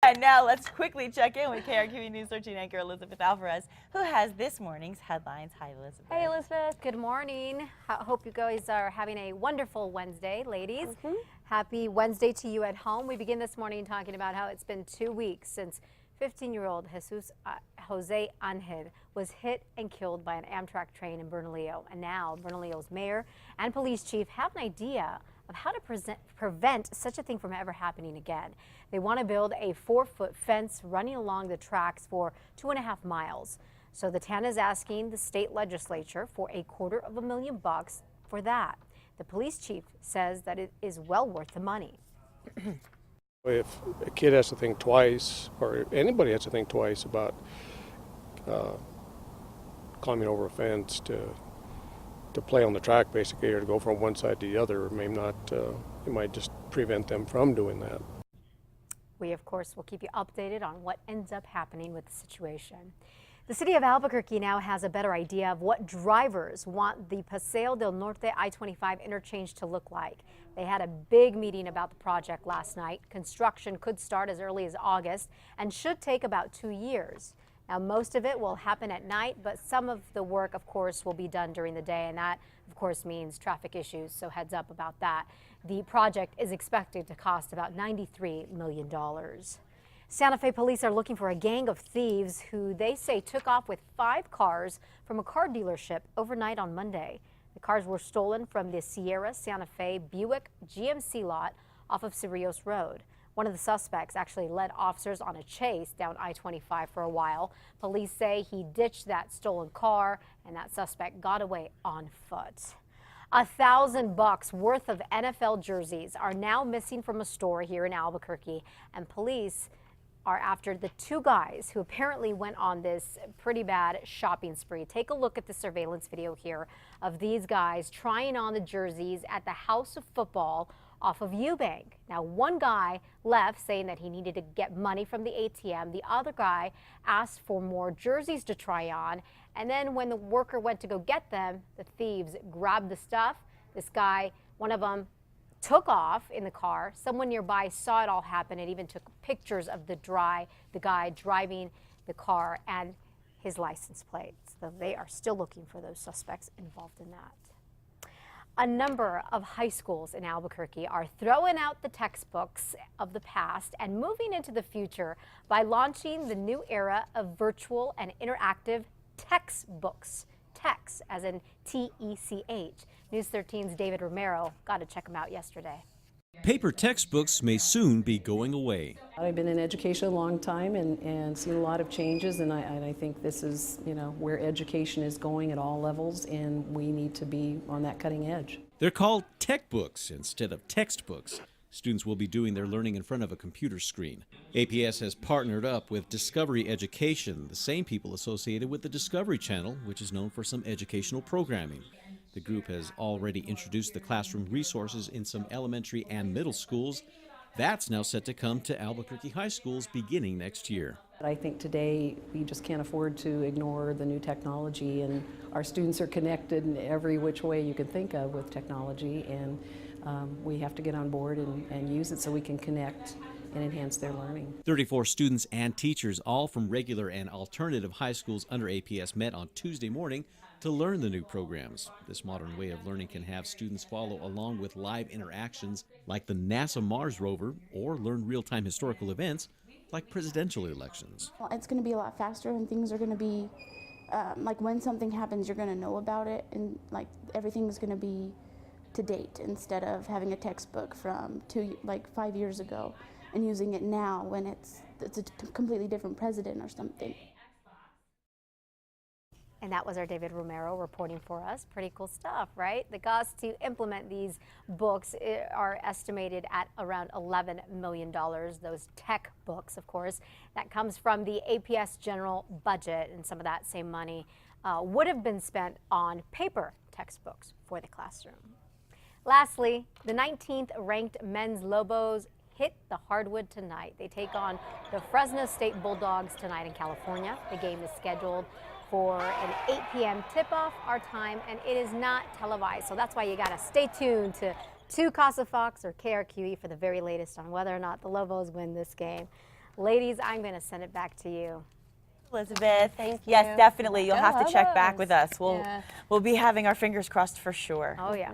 And now let's quickly check in with KRQE News 13 anchor Elizabeth Alvarez, who has this morning's headlines. Hi, Elizabeth. Hey, Elizabeth. Good morning. Hope you guys are having a wonderful Wednesday, ladies. Happy Wednesday to you at home. We begin this morning talking about how it's been 2 weeks since 15-year-old Jose Angel was hit and killed by an Amtrak train in Bernalillo. And now Bernalillo's mayor and police chief have an idea of how to prevent such a thing from ever happening again. They want to build a 4-foot fence running along the tracks for 2.5 miles. So the town is asking the state legislature for $250,000 for that. The police chief says that it is well worth the money. If a kid has to think twice, or anybody has to think twice about climbing over a fence to play on the track, basically, or to go from one side to the other, it might just prevent them from doing that. We, of course, will keep you updated on what ends up happening with the situation. The city of Albuquerque now has a better idea of what drivers want the Paseo del Norte I-25 interchange to look like. They had a big meeting about the project last night. Construction could start as early as August and should take about 2 years. Now, most of it will happen at night, but some of the work, of course, will be done during the day, and that, of course, means traffic issues, so heads up about that. The project is expected to cost about $93 million. Santa Fe police are looking for a gang of thieves who they say took off with 5 cars from a car dealership overnight on Monday. The cars were stolen from the Sierra Santa Fe Buick GMC lot off of Cerrillos Road. One of the suspects actually led officers on a chase down I-25 for a while. Police say he ditched that stolen car and that suspect got away on foot. $1,000 worth of NFL jerseys are now missing from a store here in Albuquerque, and police are after the 2 guys who apparently went on this pretty bad shopping spree. Take a look at the surveillance video here of these guys trying on the jerseys at the House of Football off of Eubank. Now, one guy left saying that he needed to get money from the ATM. The other guy asked for more jerseys to try on. And then when the worker went to go get them, the thieves grabbed the stuff. This guy, one of them, took off in the car. Someone nearby saw it all happen and even took pictures of the guy driving the car and his license plates. So they are still looking for those suspects involved in that. A number of high schools in Albuquerque are throwing out the textbooks of the past and moving into the future by launching the new era of virtual and interactive textbooks. Tex, as in T-E-C-H. News 13's David Romero got to check them out yesterday. Paper textbooks may soon be going away. I've been in education a long time and seen a lot of changes, and I think this is, where education is going at all levels, and we need to be on that cutting edge. They're called tech books instead of textbooks. Students will be doing their learning in front of a computer screen. APS has partnered up with Discovery Education, the same people associated with the Discovery Channel, which is known for some educational programming. The group has already introduced the classroom resources in some elementary and middle schools. That's now set to come to Albuquerque high schools beginning next year. I think today we just can't afford to ignore the new technology, and our students are connected in every which way you can think of with technology, and we have to get on board and use it so we can connect and enhance their learning. 34 students and teachers, all from regular and alternative high schools under APS, met on Tuesday morning to learn the new programs. This modern way of learning can have students follow along with live interactions like the NASA Mars rover, or learn real-time historical events like presidential elections. Well, it's going to be a lot faster, and things are going to be like when something happens, you're going to know about it, and like everything's going to be to date instead of having a textbook from 5 years ago and using it now when it's a completely different president or something. And that was our David Romero reporting for us. Pretty cool stuff, right? The costs to implement these books are estimated at around $11 million. Those tech books, of course, that comes from the APS general budget, and some of that same money would have been spent on paper textbooks for the classroom. Lastly, the 19th ranked men's Lobos hit the hardwood tonight. They take on the Fresno State Bulldogs tonight in California. The game is scheduled for an 8 p.m. tip-off our time, and it is not televised. So that's why you got to stay tuned to Casa Fox or KRQE for the very latest on whether or not the Lobos win this game. Ladies, I'm going to send it back to you. Elizabeth. Thank you. Yes, definitely. You'll I have to love check back us. with us. Yeah. We'll be having our fingers crossed for sure. Oh, yeah.